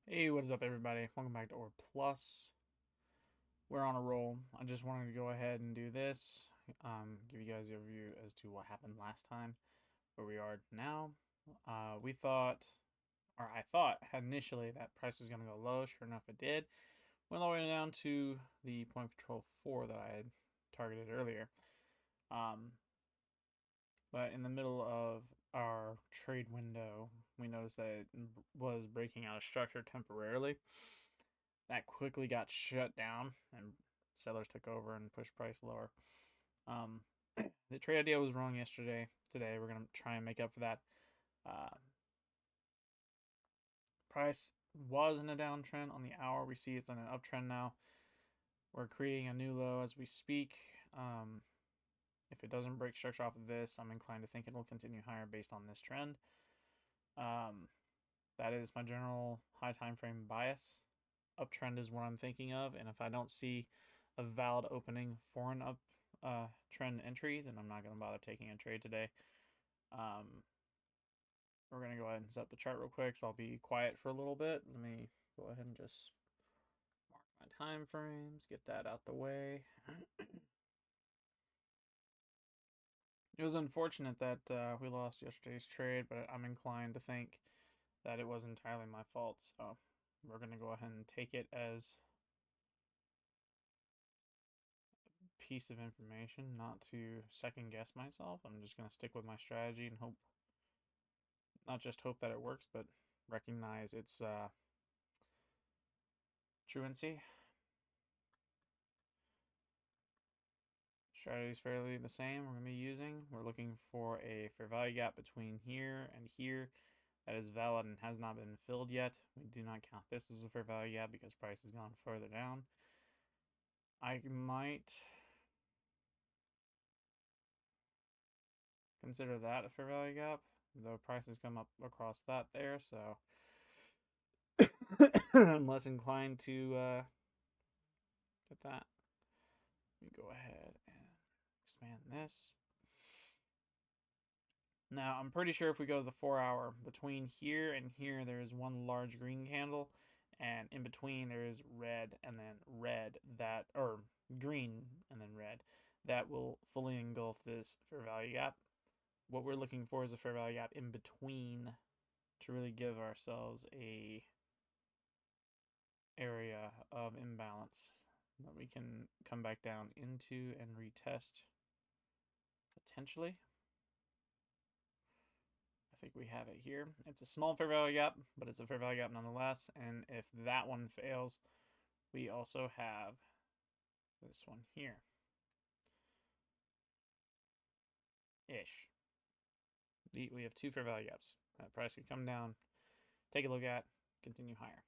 Hey, what is up, everybody? Welcome back to Or Plus. We're on a roll. I just wanted to go ahead and do this, give you guys a review as to what happened last time, where we are now. We thought, or I thought initially that price was going to go low. Sure enough, it did. Went all the way down to the point control 4 that I had targeted earlier. But in the middle of our trade window, we noticed that it was breaking out of structure temporarily. That quickly got shut down, and sellers took over and pushed price lower. Um, the trade idea was wrong yesterday. Today, we're going to try and make up for that. Uh, Price was in a downtrend on the hour. We see it's on an uptrend now. We're creating a new low as we speak. If it doesn't break structure off of this, I'm inclined to think it'll continue higher based on this trend. That is my general high time frame bias. Uptrend is what I'm thinking of, and if I don't see a valid opening for an up trend entry, then I'm not going to bother taking a trade today. We're going to go ahead and set the chart real quick, so I'll be quiet for a little bit. Let me go ahead and just mark my time frames, get that out the way. It was unfortunate that we lost yesterday's trade, but I'm inclined to think that it was entirely my fault, so we're going to go ahead and take it as piece of information, not to second guess myself. I'm just going to stick with my strategy and hope, not just hope that it works, but recognize its truancy. Strategy is fairly the same. We're going to be using. We're looking for a fair value gap between here and here that is valid and has not been filled yet. We do not count this as a fair value gap because price has gone further down. I might consider that a fair value gap, though price has come up across that there, so I'm less inclined to get that. Let me go ahead and expand this. Now, I'm pretty sure if we go to the 4 hour, between here and here, there is one large green candle, and in between, there is red and then red that, or green and then red, that will fully engulf this fair value gap. What we're looking for is a fair value gap in between to really give ourselves a area of imbalance that we can come back down into and retest potentially. I think we have it here. It's a small fair value gap, but it's a fair value gap nonetheless. And if that one fails, we also have this one here. Ish. We have two fair value gaps. That price could come down, take a look at, continue higher.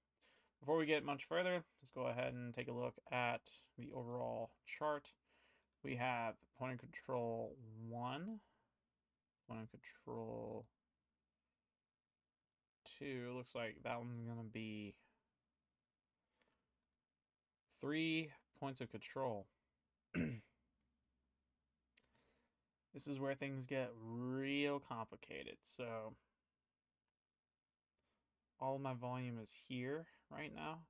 Before we get much further, let's go ahead and take a look at the overall chart. We have point of control 1, point of control 2. Looks like that one's going to be 3 points of control. This is where things get real complicated. So all of my volume is here right now,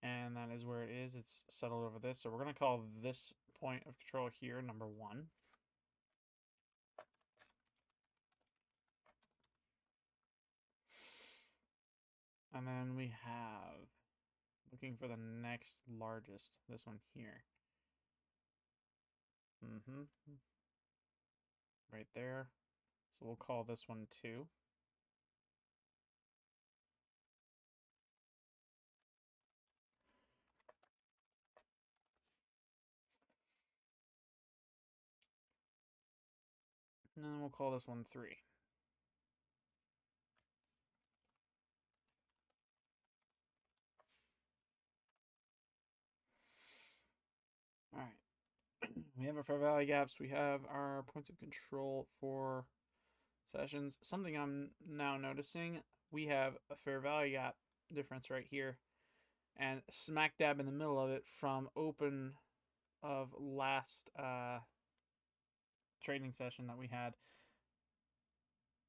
and that is where it is. It's settled over this. So we're going to call this point of control here number 1. And then we have, looking for the next largest, this one here. Right there. So we'll call this one 2. And then we'll call this one 3. All right. We have our fair value gaps. We have our points of control for sessions. Something I'm now noticing, we have a fair value gap difference right here, and smack dab in the middle of it from open of last trading session that we had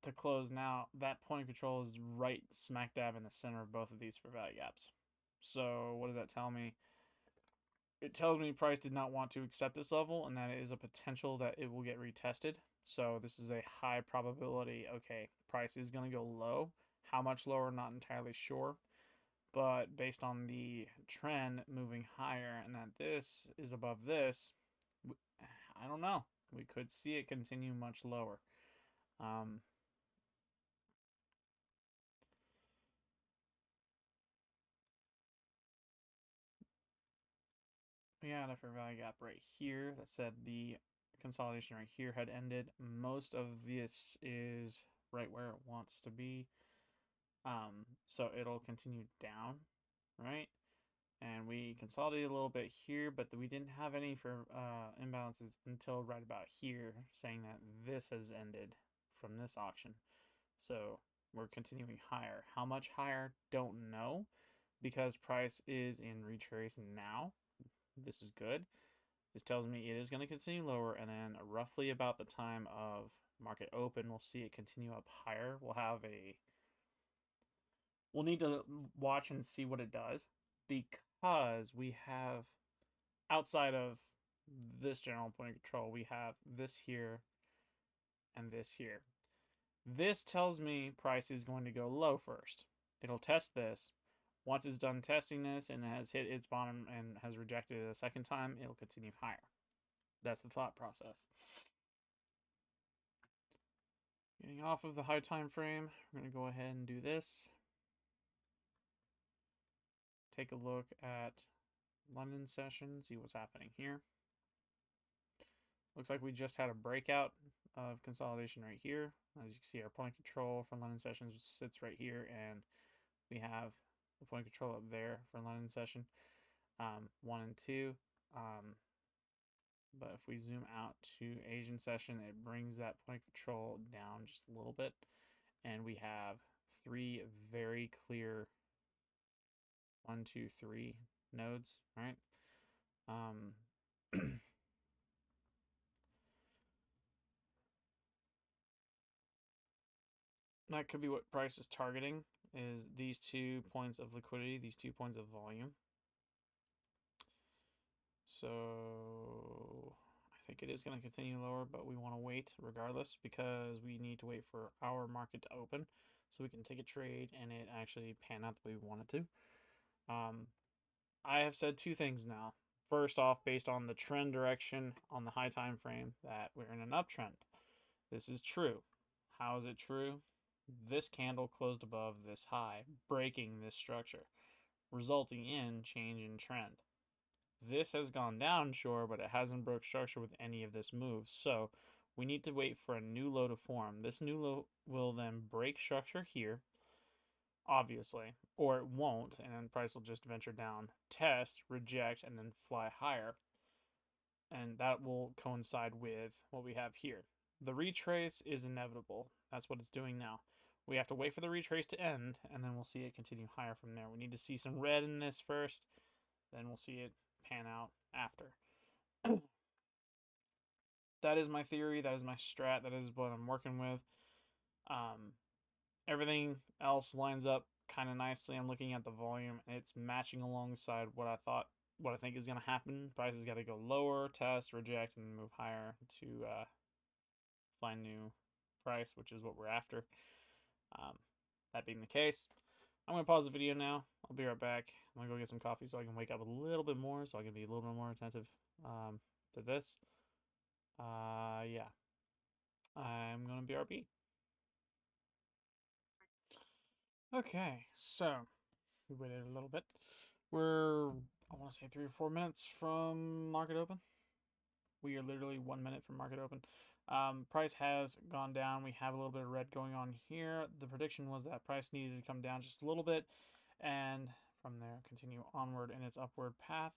to close now, that point of control is right smack dab in the center of both of these fair value gaps. So what does that tell me? It tells me price did not want to accept this level, and that it is a potential that it will get retested. So this is a high probability. Okay, price is going to go low. How much lower, not entirely sure. But based on the trend moving higher and that this is above this, I don't know. We could see it continue much lower. We had a fair value gap right here that said the consolidation right here had ended. Most of this is right where it wants to be. So it'll continue down, right? And we consolidated a little bit here, but we didn't have any for imbalances until right about here, saying that this has ended from this auction. So we're continuing higher. How much higher? Don't know, because price is in retrace now. This is good. This tells me it is going to continue lower, and then roughly about the time of market open, we'll see it continue up higher. We'll need to watch and see what it does, because we have, outside of this general point of control, we have this here and this here. This tells me price is going to go low first. It'll test this. Once it's done testing this and has hit its bottom and has rejected it a second time, it'll continue higher. That's the thought process. Getting off of the high time frame, we're going to go ahead and do this. Take a look at London session, see what's happening here. Looks like we just had a breakout of consolidation right here. As you can see, our point control for London sessions sits right here, and we have the point control up there for London session 1 and 2. But if we zoom out to Asian session, it brings that point control down just a little bit, and we have 3 very clear 1, 2, 3 nodes, right? That could be what price is targeting, is these 2 points of liquidity, these 2 points of volume. So I think it is going to continue lower, but we want to wait regardless, because we need to wait for our market to open so we can take a trade and it actually pan out the way we want it to. I have said 2 things now. First off, based on the trend direction on the high time frame, that we're in an uptrend. This is true. How is it true? This candle closed above this high, breaking this structure, resulting in change in trend. This has gone down, sure, but it hasn't broke structure with any of this move. So we need to wait for a new low to form. This new low will then break structure here, obviously, or it won't, and then price will just venture down, test, reject, and then fly higher. And that will coincide with what we have here. The retrace is inevitable. That's what it's doing now. We have to wait for the retrace to end, and then we'll see it continue higher from there. We need to see some red in this first, then we'll see it pan out after. That is my theory. That is my strat. That is what I'm working with. Everything else lines up kind of nicely. I'm looking at the volume, and it's matching alongside what I think is going to happen. Price has got to go lower, test, reject, and move higher to find new price, which is what we're after. That being the case, I'm going to pause the video now. I'll be right back. I'm going to go get some coffee so I can wake up a little bit more, so I can be a little bit more attentive to this. Yeah. I'm going to BRB. Okay, so we waited a little bit. We're, I want to say 3 or 4 minutes from market open. We are literally 1 minute from market open. Price has gone down. We have a little bit of red going on here. The prediction was that price needed to come down just a little bit, and from there continue onward in its upward path.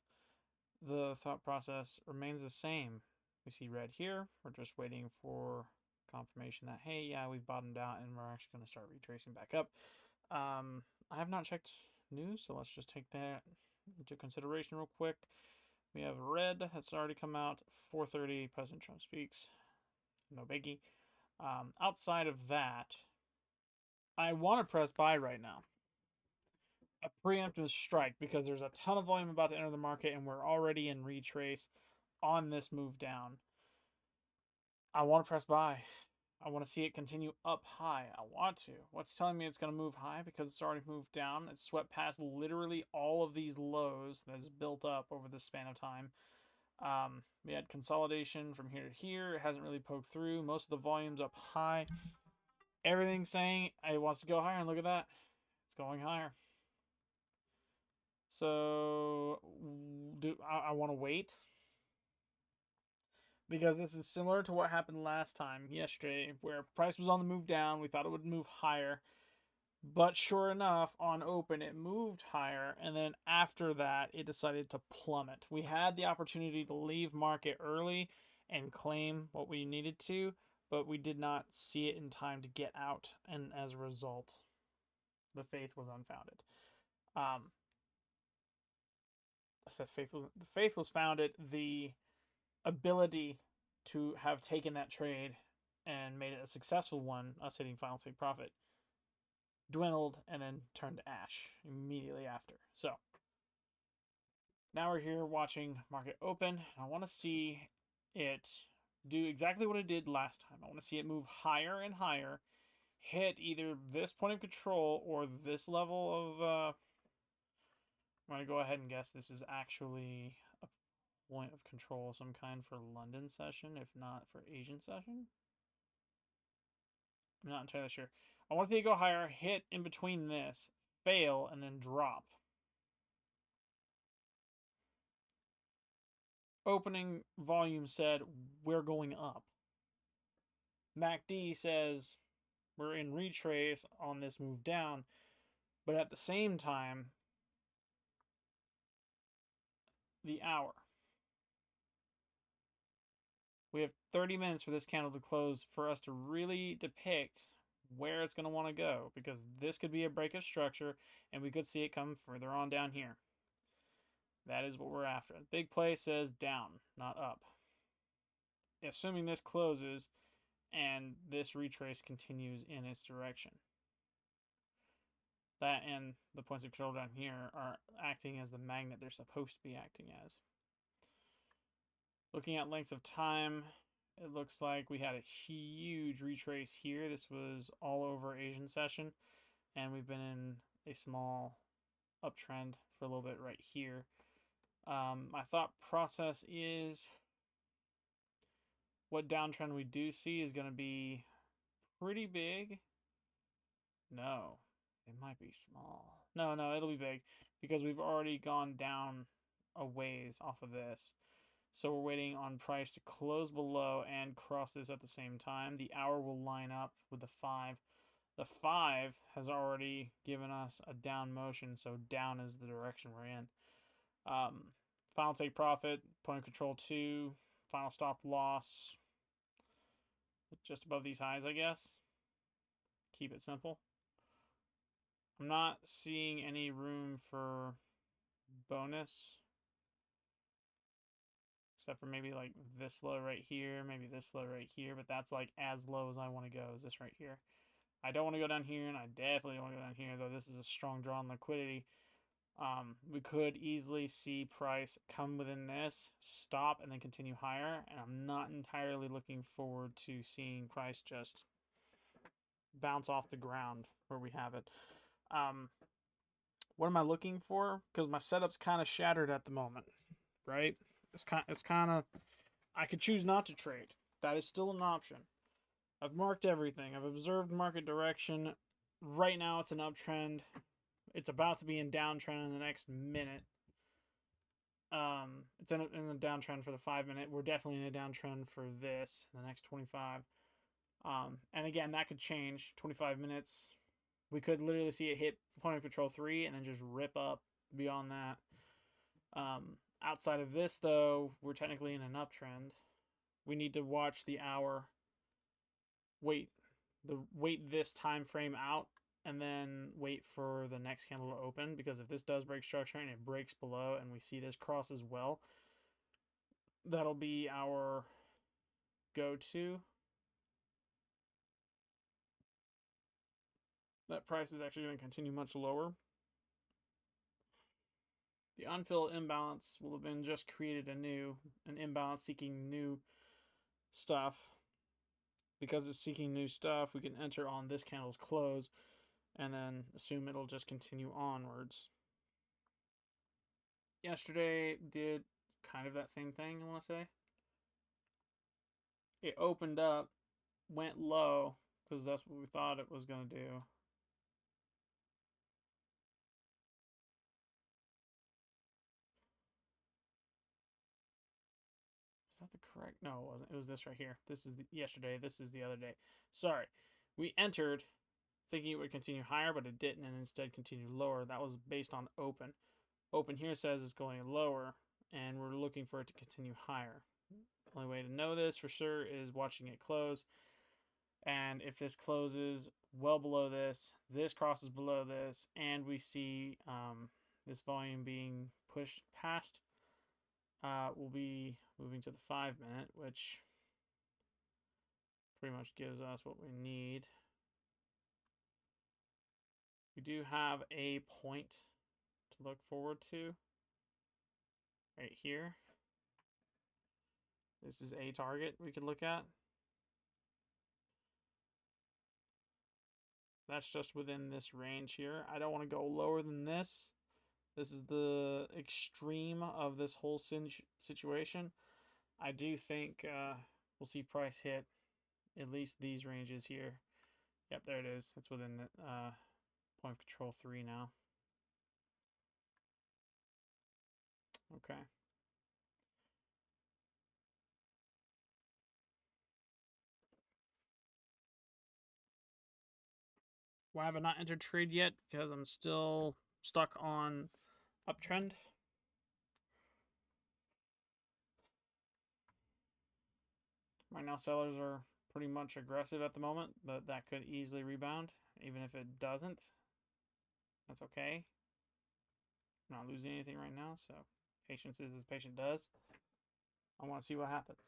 The thought process remains the same. We see red here. We're just waiting for confirmation that, hey, yeah, we've bottomed out and we're actually going to start retracing back up. I have not checked news, so let's just take that into consideration real quick. We have red that's already come out. 4:30, President Trump speaks. No biggie. Outside of that, I want to press buy right now. A preemptive strike because there's a ton of volume about to enter the market and we're already in retrace on this move down. I want to press buy. I want to see it continue up high. I want to. What's telling me it's going to move high? Because it's already moved down. It's swept past literally all of these lows that has built up over the span of time. We had consolidation from here to here. It hasn't really poked through. Most of the volume's up high. Everything's saying it wants to go higher, and look at that. It's going higher. So I want to wait because this is similar to what happened last time yesterday, where price was on the move down. We thought it would move higher, but sure enough, on open it moved higher, and then after that it decided to plummet. We had the opportunity to leave market early and claim what we needed to, but we did not see it in time to get out, and as a result, the faith was unfounded. I said the faith was founded. The ability to have taken that trade and made it a successful one, us hitting final take profit, dwindled and then turned to ash immediately after. So now we're here watching market open. I want to see it do exactly what it did last time. I want to see it move higher and higher, hit either this point of control or this level of I'm going to go ahead and guess this is actually a point of control of some kind for London session, if not for Asian session. I'm not entirely sure. I want to see it go higher, hit in between this, fail, and then drop. Opening volume said we're going up. MACD says we're in retrace on this move down, but at the same time, the hour. We have 30 minutes for this candle to close for us to really depict where it's going to want to go, because this could be a break of structure and we could see it come further on down here. That is what we're after. Big play says down, not up. Assuming this closes and this retrace continues in its direction. That and the points of control down here are acting as the magnet they're supposed to be acting as. Looking at length of time, it looks like we had a huge retrace here. This was all over Asian session, and we've been in a small uptrend for a little bit right here. My thought process is what downtrend we do see is going to be pretty big. No, it might be small. No, it'll be big because we've already gone down a ways off of this. So we're waiting on price to close below and cross this at the same time. The hour will line up with the 5. The 5 has already given us a down motion, so down is the direction we're in. Final take profit, point of control 2, final stop loss, just above these highs, I guess. Keep it simple. I'm not seeing any room for bonus, except for maybe like this low right here, maybe this low right here, but that's like as low as I want to go is this right here. I don't want to go down here, and I definitely don't want to go down here, though this is a strong draw on liquidity. We could easily see price come within this, stop, and then continue higher, and I'm not entirely looking forward to seeing price just bounce off the ground where we have it. What am I looking for? Because my setup's kind of shattered at the moment, right? It's kind of, I could choose not to trade. That is still an option. I've marked everything. I've observed market direction. Right now it's an uptrend. It's about to be in downtrend in the next minute. It's in a downtrend for the 5 minute. We're definitely in a downtrend for this, the next 25. And again, that could change. 25 minutes. We could literally see it hit point of control 3 and then just rip up beyond that. Outside of this, though, we're technically in an uptrend. We need to watch the hour. Wait this time frame out and then wait for the next candle to open, because if this does break structure and it breaks below and we see this cross as well, that'll be our go-to. that price is actually going to continue much lower. The unfilled imbalance will have been just created an imbalance seeking new stuff. Because it's seeking new stuff, we can enter on this candle's close and then assume it'll just continue onwards. Yesterday did kind of that same thing, I want to say. It opened up, went low, because that's what we thought it was going to do. Is that the correct? No, it wasn't. It was this right here. This is the yesterday. This is the other day. Sorry. We entered thinking it would continue higher, but it didn't, and instead continued lower. That was based on open. Open here says it's going lower, and we're looking for it to continue higher. The only way to know this for sure is watching it close. And if this closes well below this, this crosses below this, and we see this volume being pushed past, we'll be moving to the 5-minute, which pretty much gives us what we need. We do have a point to look forward to right here. This is a target we could look at. That's just within this range here. I don't want to go lower than this. This is the extreme of this whole situation. I do think we'll see price hit at least these ranges here. Yep, there it is. It's within the point of control 3 now. Okay. Why have I not entered trade yet? Because I'm still stuck on uptrend. Right now, sellers are pretty much aggressive at the moment, but that could easily rebound. Even if it doesn't, that's okay. I'm not losing anything right now, so patience is as patient does. I want to see what happens.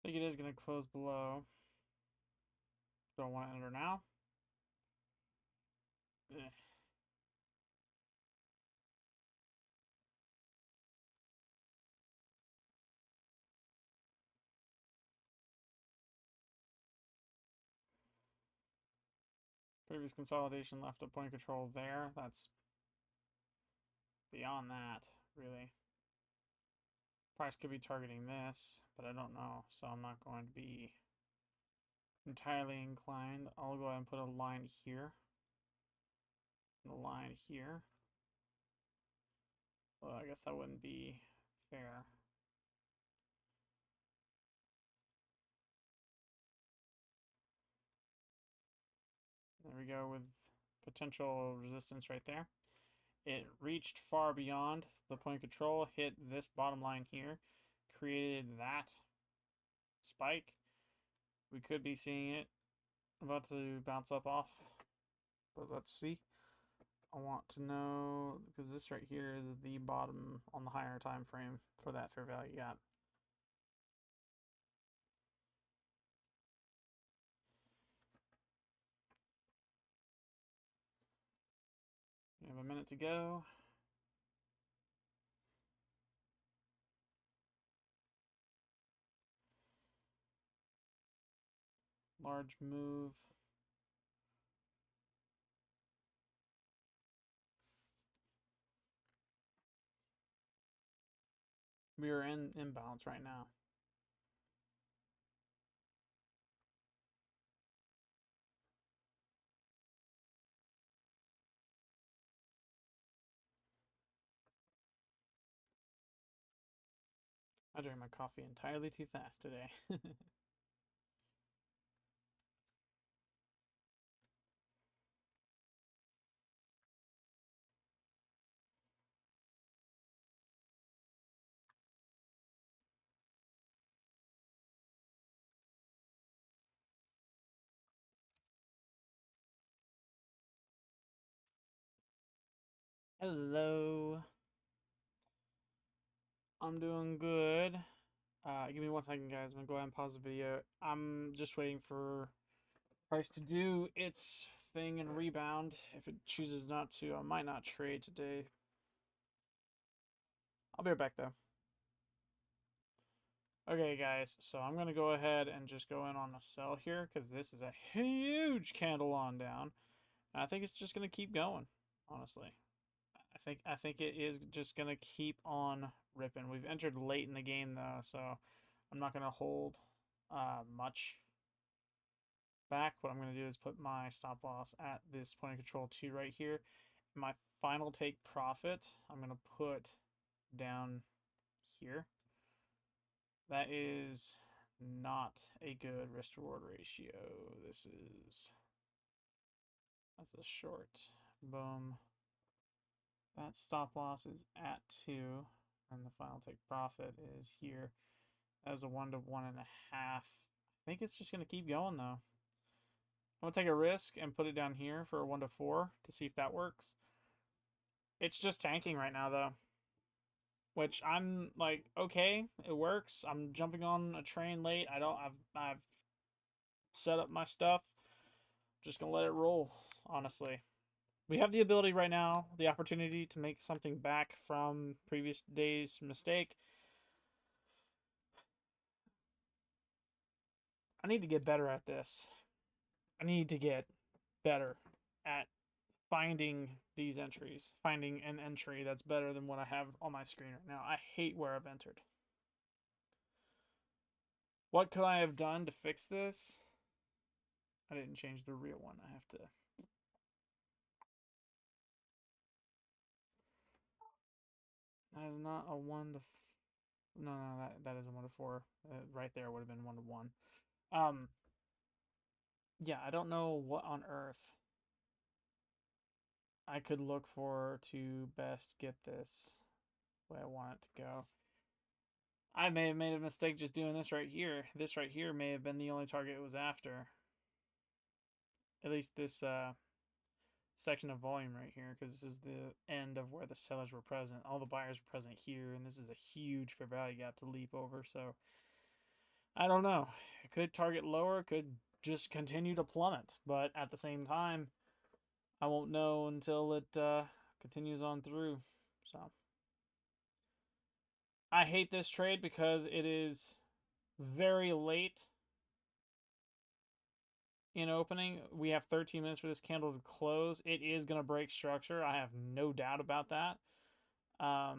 I think it is going to close below. Don't want to enter now. Eh. Previous consolidation left a point of control there. That's beyond that, really. Price could be targeting this, but I don't know, so I'm not going to be entirely inclined. I'll go ahead and put a line here. And a line here. Well, I guess that wouldn't be fair. There we go with potential resistance right there. It reached far beyond the point of control, hit this bottom line here, created that spike. We could be seeing it about to bounce up off, but let's see. I want to know, because this right here is the bottom on the higher time frame for that fair value gap. We have a minute to go. Large move. We are in imbalance right now. I drank my coffee entirely too fast today. Hello. I'm doing good. Give me 1 second, guys. I'm gonna go ahead and pause the video. I'm just waiting for price to do its thing and rebound. If it chooses not to, I might not trade today. I'll be right back though. Okay, guys, so I'm gonna go ahead and just go in on a sell here because this is a huge candle on down. And I think it's just gonna keep going, honestly. I think it is just gonna keep on ripping. We've entered late in the game though, so I'm not gonna hold much back. What I'm gonna do is put my stop loss at this point of control 2 right here. My final take profit, I'm gonna put down here. That is not a good risk reward ratio. That's a short. Boom. That stop loss is at 2, and the final take profit is here. That is a 1 to 1.5. I think it's just going to keep going, though. I'm going to take a risk and put it down here for a 1 to 4 to see if that works. It's just tanking right now, though. Which I'm like, okay, it works. I'm jumping on a train late. I've set up my stuff. Just going to let it roll, honestly. We have the ability right now, the opportunity to make something back from previous day's mistake. I need to get better at this. I need to get better at finding these entries, finding an entry that's better than what I have on my screen right now. I hate where I've entered. What could I have done to fix this? I didn't change the real one. I have to. That is not a 1 to. No, that is a 1 to 4. Right there would have been 1 to 1. Yeah, I don't know what on earth I could look for to best get this the way I want it to go. I may have made a mistake just doing this right here. This right here may have been the only target it was after. At least this section of volume right here, because this is the end of where the sellers were present. All the buyers were present here, and this is a huge fair value gap to leap over. So I don't know. It could target lower, it could just continue to plummet. But at the same time, I won't know until it continues on through. So I hate this trade because it is very late in opening. We have 13 minutes for this candle to close. It is going to break structure. I have no doubt about that. I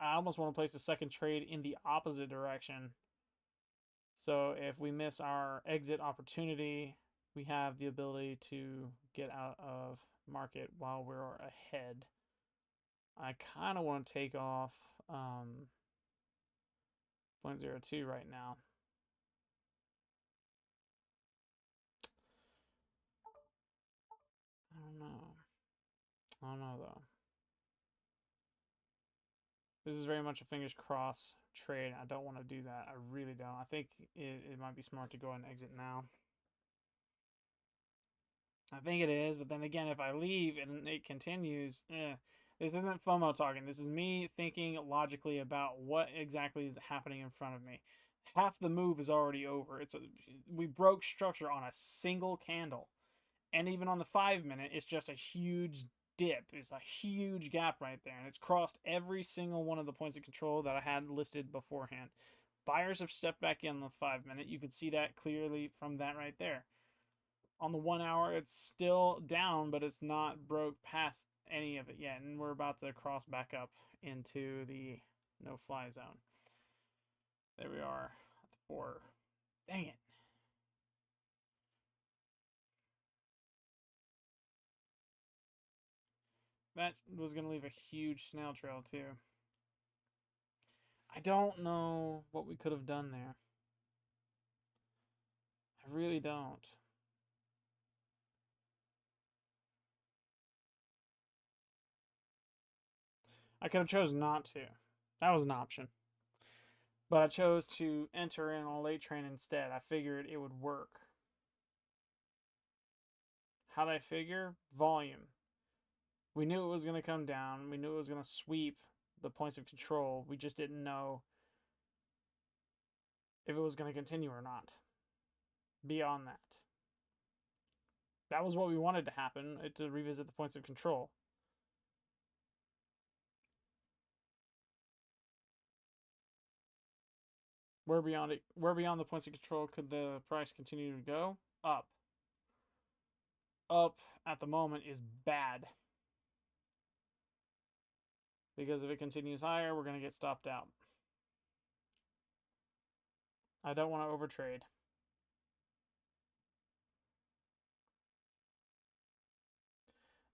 almost want to place a second trade in the opposite direction. So if we miss our exit opportunity, we have the ability to get out of market while we're ahead. I kind of want to take off 0.02 right now. I don't know. I don't know, though. This is very much a fingers crossed trade. I don't want to do that. I really don't. I think it might be smart to go and exit now. I think it is, but then again, if I leave and it continues, this isn't FOMO talking. This is me thinking logically about what exactly is happening in front of me. Half the move is already over. We broke structure on a single candle. And even on the 5 minute, it's just a huge dip. It's a huge gap right there. And it's crossed every single one of the points of control that I had listed beforehand. Buyers have stepped back in the 5 minute. You can see that clearly from that right there. On the 1 hour, it's still down, but it's not broke past any of it yet. And we're about to cross back up into the no-fly zone. There we are at the 4. Dang it. That was going to leave a huge snail trail, too. I don't know what we could have done there. I really don't. I could have chosen not to. That was an option. But I chose to enter in on a late train instead. I figured it would work. How did I figure? Volume. We knew it was going to come down. We knew it was going to sweep the points of control. We just didn't know if it was going to continue or not. Beyond that. That was what we wanted to happen, to revisit the points of control. Where beyond the points of control could the price continue to go? Up. Up at the moment is bad. Because if it continues higher, we're going to get stopped out. I don't want to overtrade.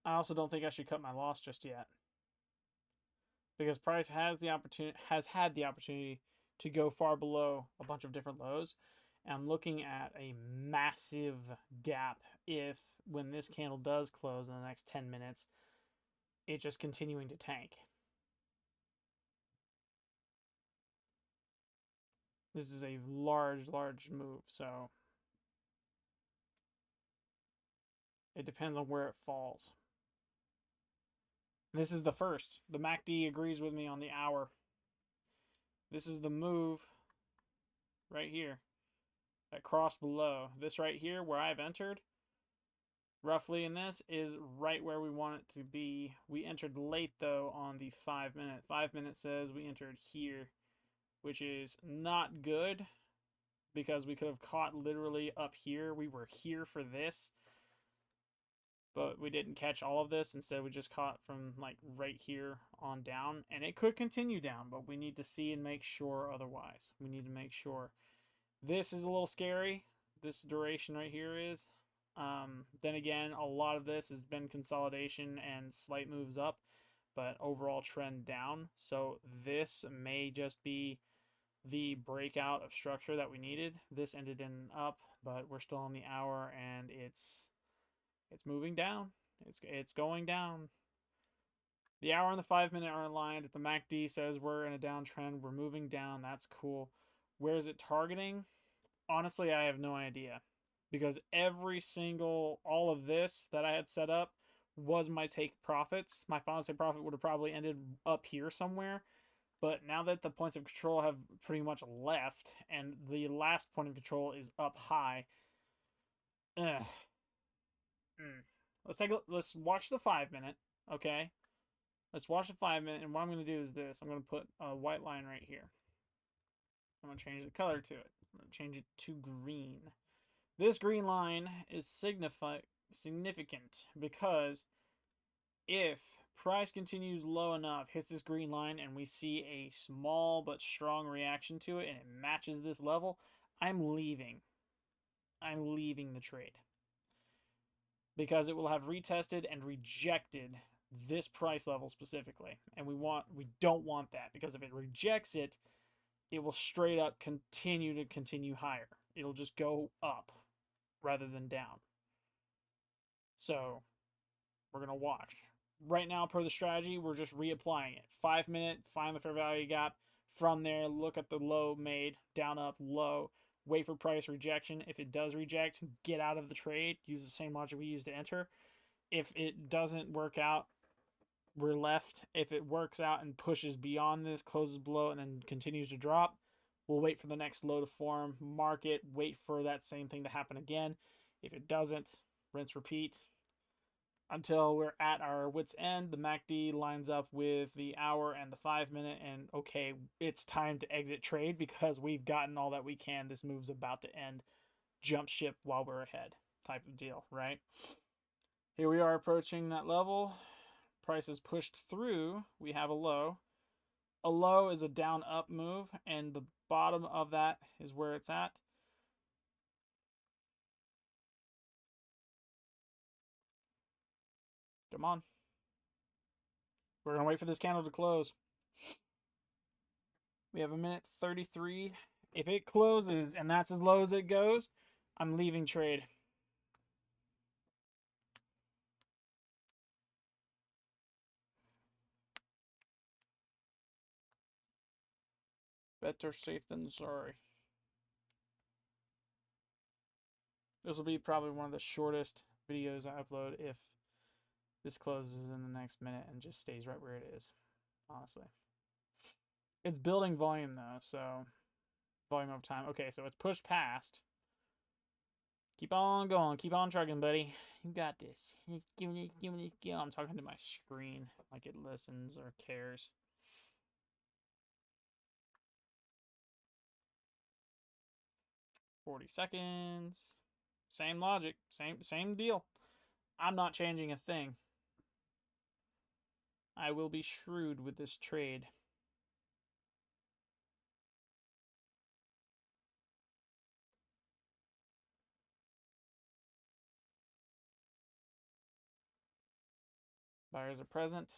I also don't think I should cut my loss just yet. Because price has had the opportunity to go far below a bunch of different lows. And I'm looking at a massive gap if when this candle does close in the next 10 minutes, it's just continuing to tank. This is a large move, so it depends on where it falls. This is the first. The MACD agrees with me on the hour. This is the move right here that crossed below. This right here where I've entered, roughly in this, is right where we want it to be. We entered late, though, on the 5 minute. 5 minute says we entered here, which is not good because we could have caught literally up here. We were here for this, but we didn't catch all of this. Instead, we just caught from like right here on down, and it could continue down, but we need to see and make sure otherwise. We need to make sure. This is a little scary. This duration right here is. Then again, a lot of this has been consolidation and slight moves up, but overall trend down. So this may just be the breakout of structure that we needed. This ended in up, but we're still on the hour, and it's moving down. It's going down. The hour and the 5 minute are aligned. The MACD says we're in a downtrend. We're moving down. That's cool. Where is it targeting? Honestly, I have no idea. Because all of this that I had set up was my take profits. My final take profit would have probably ended up here somewhere. But now that the points of control have pretty much left, and the last point of control is up high, let's watch the 5 minute, okay? Let's watch the 5 minute, and what I'm going to do is this. I'm going to put a white line right here. I'm going to change the color to it. I'm going to change it to green. This green line is significant because if price continues low enough, hits this green line, and we see a small but strong reaction to it, and it matches this level, I'm leaving. I'm leaving the trade. Because it will have retested and rejected this price level specifically. And we don't want that, because if it rejects it, it will straight up continue higher. It'll just go up rather than down. So we're going to watch. Right now, per the strategy, we're just reapplying it. 5 minute, find the fair value gap. From there, look at the low made, down, up, low. Wait for price rejection. If it does reject, get out of the trade. Use the same logic we used to enter. If it doesn't work out, we're left. If it works out and pushes beyond this, closes below, and then continues to drop, we'll wait for the next low to form, mark it, wait for that same thing to happen again. If it doesn't, rinse, repeat until we're at our wit's end. The MACD lines up with the hour and the 5 minute, and okay, it's time to exit trade because we've gotten all that we can. This move's about to end. Jump ship while we're ahead type of deal, right? Here we are approaching that level. Price is pushed through. We have a low. A low is a down up move, and the bottom of that is where it's at. Come on. We're going to wait for this candle to close. We have a minute 33. If it closes and that's as low as it goes, I'm leaving trade. Better safe than sorry. This will be probably one of the shortest videos I upload if this closes in the next minute and just stays right where it is, honestly. It's building volume though, so volume over time. Okay, so it's pushed past. Keep on going. Keep on trucking, buddy. You got this. I'm talking to my screen like it listens or cares. 40 seconds. Same logic. Same deal. I'm not changing a thing. I will be shrewd with this trade. Buyers are present.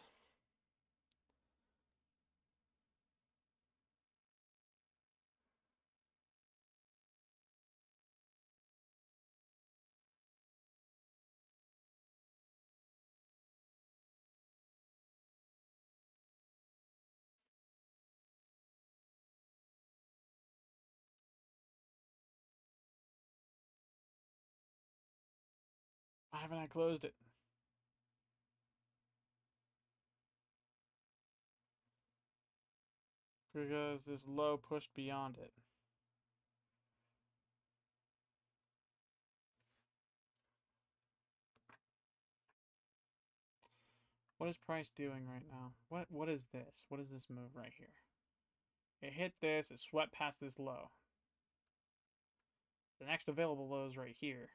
Why haven't I closed it? Because this low pushed beyond it. What is price doing right now? What is this? What is this move right here? It hit this, it swept past this low. The next available low is right here.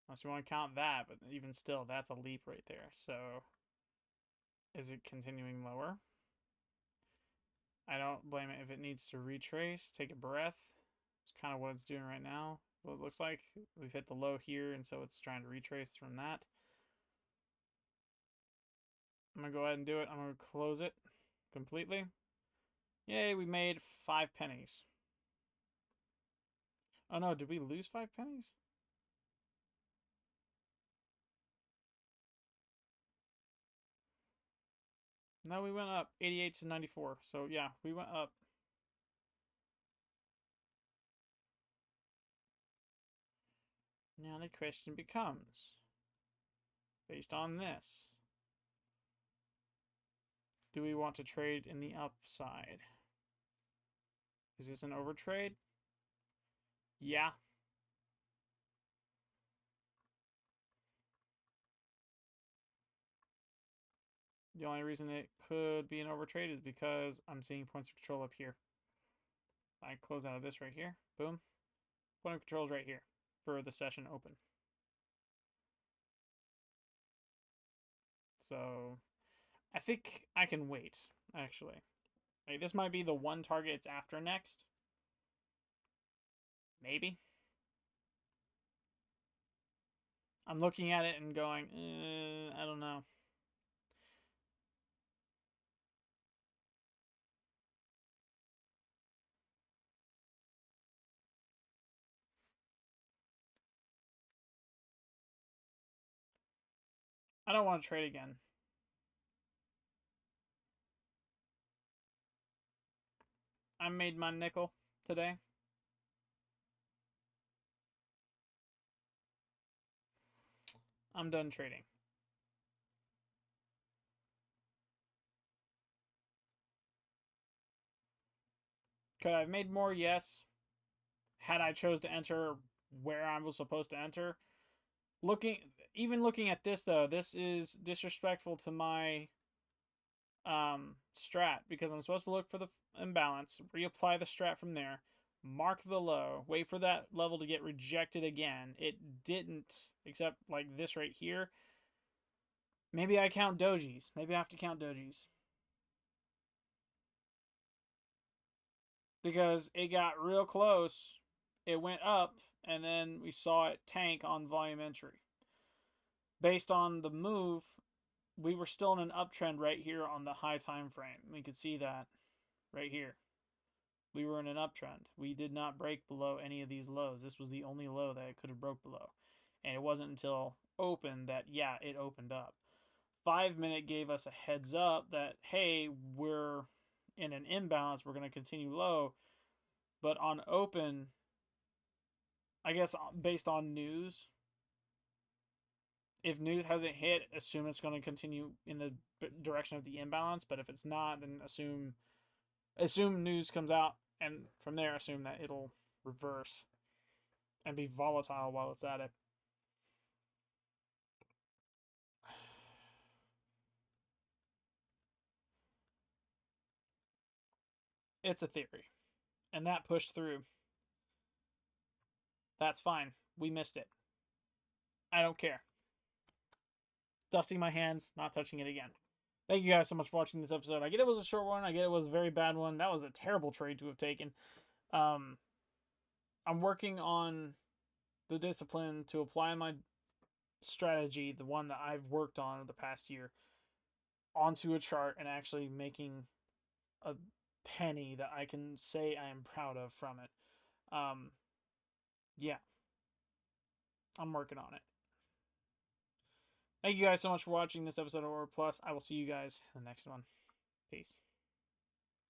Unless you want to count that, but even still, that's a leap right there. So, is it continuing lower? I don't blame it if it needs to retrace, take a breath. It's kind of what it's doing right now. Well, it looks like we've hit the low here, and so it's trying to retrace from that. I'm going to go ahead and do it. I'm going to close it completely. Yay, we made 5 pennies. Oh no, did we lose 5 pennies? No, we went up 88 to 94. So yeah, we went up. Now the question becomes, based on this, do we want to trade in the upside? Is this an overtrade? Yeah. The only reason it could be an overtrade is because I'm seeing points of control up here. I close out of this right here. Boom. Point of control is right here for the session open. So I think I can wait, actually. Like, this might be the one target it's after next. Maybe. I'm looking at it and going, I don't know. I don't want to trade again. I made my nickel today. I'm done trading. Could I have made more? Yes. Had I chose to enter where I was supposed to enter. Even looking at this though, this is disrespectful to my strat because I'm supposed to look for the imbalance, reapply the strat from there, mark the low, wait for that level to get rejected again. It didn't, except like this right here. Maybe I count dojis. Maybe I have to count dojis. Because it got real close, it went up, and then we saw it tank on volume entry. Based on the move, we were still in an uptrend right here on the high time frame. We could see that right here. We were in an uptrend. We did not break below any of these lows. This was the only low that it could have broke below. And it wasn't until open that, yeah, it opened up. 5 minute gave us a heads up that, hey, we're in an imbalance. We're going to continue low. But on open, I guess based on news, if news hasn't hit, assume it's going to continue in the direction of the imbalance. But if it's not, then assume news comes out, and from there assume that it'll reverse and be volatile while it's at it. It's a theory, and that pushed through. That's fine. We missed it. I don't care. Dusting my hands, not touching it again. Thank you guys so much for watching this episode. I get it was a short one. I get it was a very bad one. That was a terrible trade to have taken. I'm working on the discipline to apply my strategy, the one that I've worked on the past year, onto a chart and actually making a penny that I can say I am proud of from it. Yeah, I'm working on it. Thank you guys so much for watching this episode of Or Plus. I will see you guys in the next one. Peace.